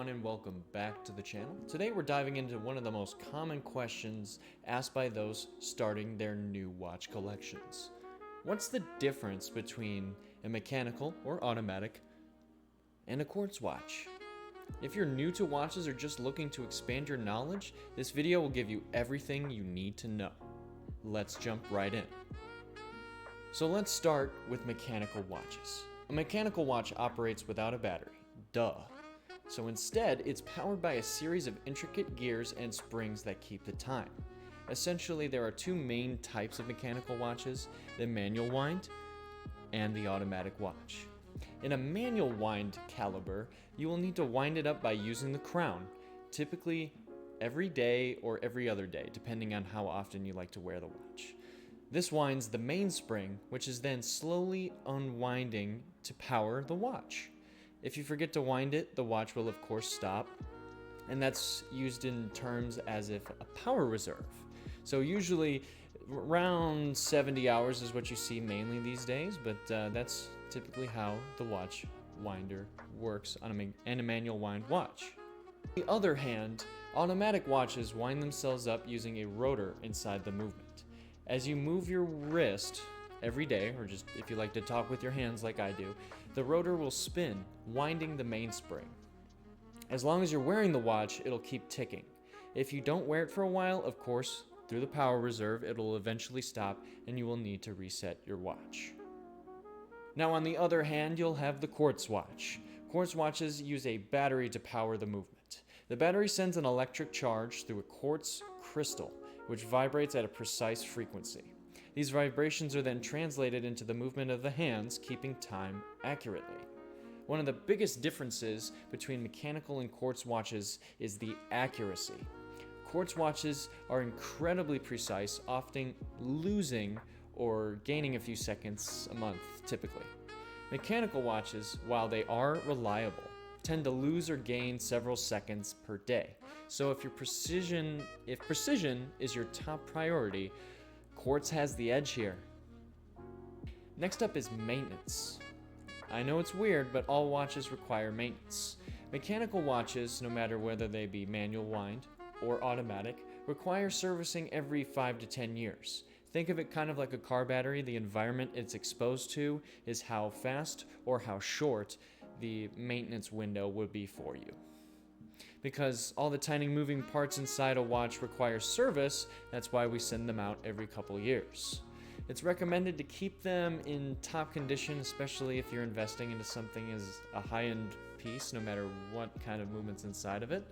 everyone and welcome back to the channel. Today we're diving into one of the most common questions asked by those starting their new watch collections. What's the difference between a mechanical or automatic and a quartz watch? If you're new to watches or just looking to expand your knowledge, this video will give you everything you need to know. Let's jump right in. So let's start with mechanical watches. A mechanical watch operates without a battery. Duh. So instead, it's powered by a series of intricate gears and springs that keep the time. Essentially, there are two main types of mechanical watches, the manual wind and the automatic watch. In a manual wind caliber, you will need to wind it up by using the crown, typically every day or every other day, depending on how often you like to wear the watch. This winds the mainspring, which is then slowly unwinding to power the watch. If you forget to wind it, the watch will of course stop, and that's used in terms as if a power reserve. So usually around 70 hours is what you see mainly these days, but that's typically how the watch winder works on a manual wind watch. On the other hand, automatic watches wind themselves up using a rotor inside the movement. As you move your wrist every day, or just if you like to talk with your hands like I do, the rotor will spin, winding the mainspring. As long as you're wearing the watch, it'll keep ticking. If you don't wear it for a while, of course, through the power reserve, it'll eventually stop and you will need to reset your watch. Now on the other hand, you'll have the quartz watch. Quartz watches use a battery to power the movement. The battery sends an electric charge through a quartz crystal, which vibrates at a precise frequency. These vibrations are then translated into the movement of the hands, keeping time accurately. One of the biggest differences between mechanical and quartz watches is the accuracy. Quartz watches are incredibly precise, often losing or gaining a few seconds a month, typically. Mechanical watches, while they are reliable, tend to lose or gain several seconds per day. So if precision is your top priority, quartz has the edge here. Next up is maintenance. I know it's weird, but all watches require maintenance. Mechanical watches, no matter whether they be manual wind or automatic, require servicing every 5 to 10 years. Think of it kind of like a car battery. The environment it's exposed to is how fast or how short the maintenance window would be for you. Because all the tiny moving parts inside a watch require service, that's why we send them out every couple years. It's recommended to keep them in top condition, especially if you're investing into something as a high-end piece, no matter what kind of movement's inside of it.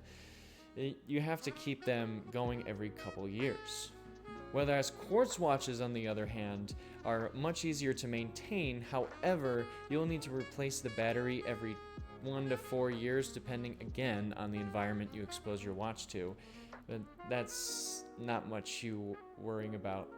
You have to keep them going every couple years. Whereas quartz watches, on the other hand, are much easier to maintain. However, you'll need to replace the battery every 1 to 4 years, depending again on the environment you expose your watch to. But that's not much you worrying about.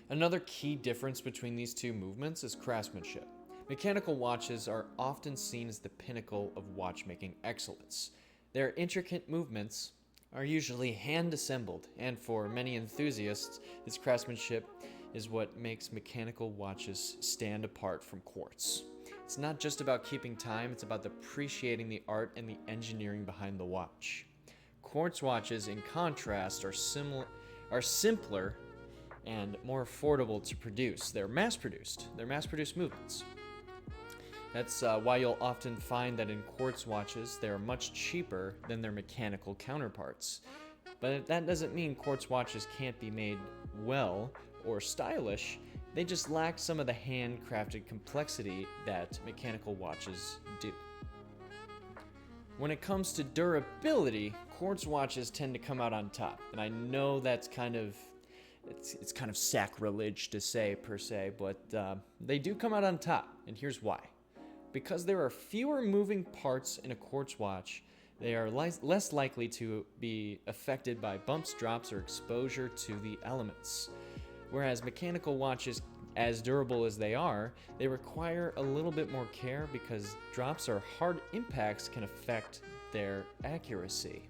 Another key difference between these two movements is craftsmanship. Mechanical watches are often seen as the pinnacle of watchmaking excellence. Their intricate movements are usually hand-assembled, and for many enthusiasts, this craftsmanship is what makes mechanical watches stand apart from quartz. It's not just about keeping time, it's about appreciating the art and the engineering behind the watch. Quartz watches, in contrast, are simpler and more affordable to produce. They're mass-produced movements. That's why you'll often find that in quartz watches, they are much cheaper than their mechanical counterparts. But that doesn't mean quartz watches can't be made well or stylish. They just lack some of the handcrafted complexity that mechanical watches do. When it comes to durability, quartz watches tend to come out on top. And I know that's it's kind of sacrilege to say per se, but they do come out on top, and here's why. Because there are fewer moving parts in a quartz watch, they are less likely to be affected by bumps, drops, or exposure to the elements. Whereas mechanical watches, as durable as they require a little bit more care because drops or hard impacts can affect their accuracy.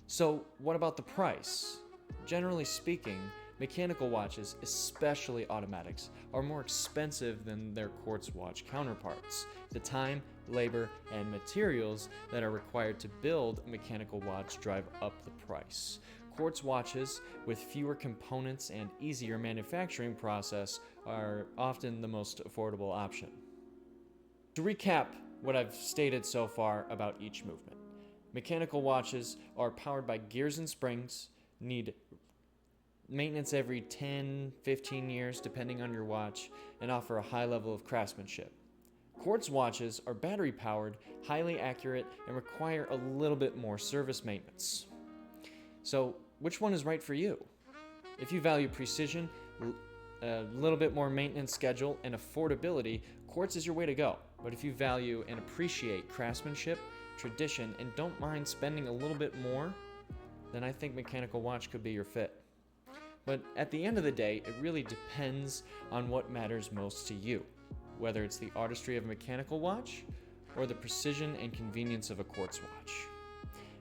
So what about the price? Generally speaking, Mechanical watches, especially automatics, are more expensive than their quartz watch counterparts. The time, labor, and materials that are required to build a mechanical watch drive up the price. Quartz watches with fewer components and easier manufacturing process are often the most affordable option. To recap what I've stated so far about each movement, mechanical watches are powered by gears and springs, need maintenance every 10-15 years depending on your watch, and offer a high level of craftsmanship. Quartz watches are battery powered, highly accurate, and require a little bit more service maintenance. So, which one is right for you? If you value precision, a little bit more maintenance schedule, and affordability, Quartz is your way to go. But if you value and appreciate craftsmanship, tradition, and don't mind spending a little bit more, then I think mechanical watch could be your fit. But at the end of the day, it really depends on what matters most to you, whether it's the artistry of a mechanical watch or the precision and convenience of a quartz watch.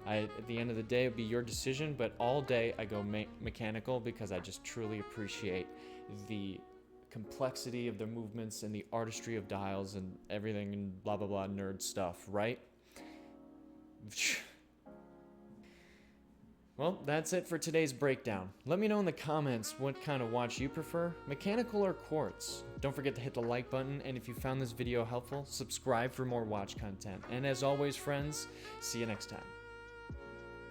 At the end of the day, it'll be your decision, but all day I go mechanical because I just truly appreciate the complexity of the movements and the artistry of dials and everything and blah blah blah nerd stuff, right? Well, that's it for today's breakdown. Let me know in the comments what kind of watch you prefer, mechanical or quartz. Don't forget to hit the like button, and if you found this video helpful, subscribe for more watch content. And as always, friends, see you next time.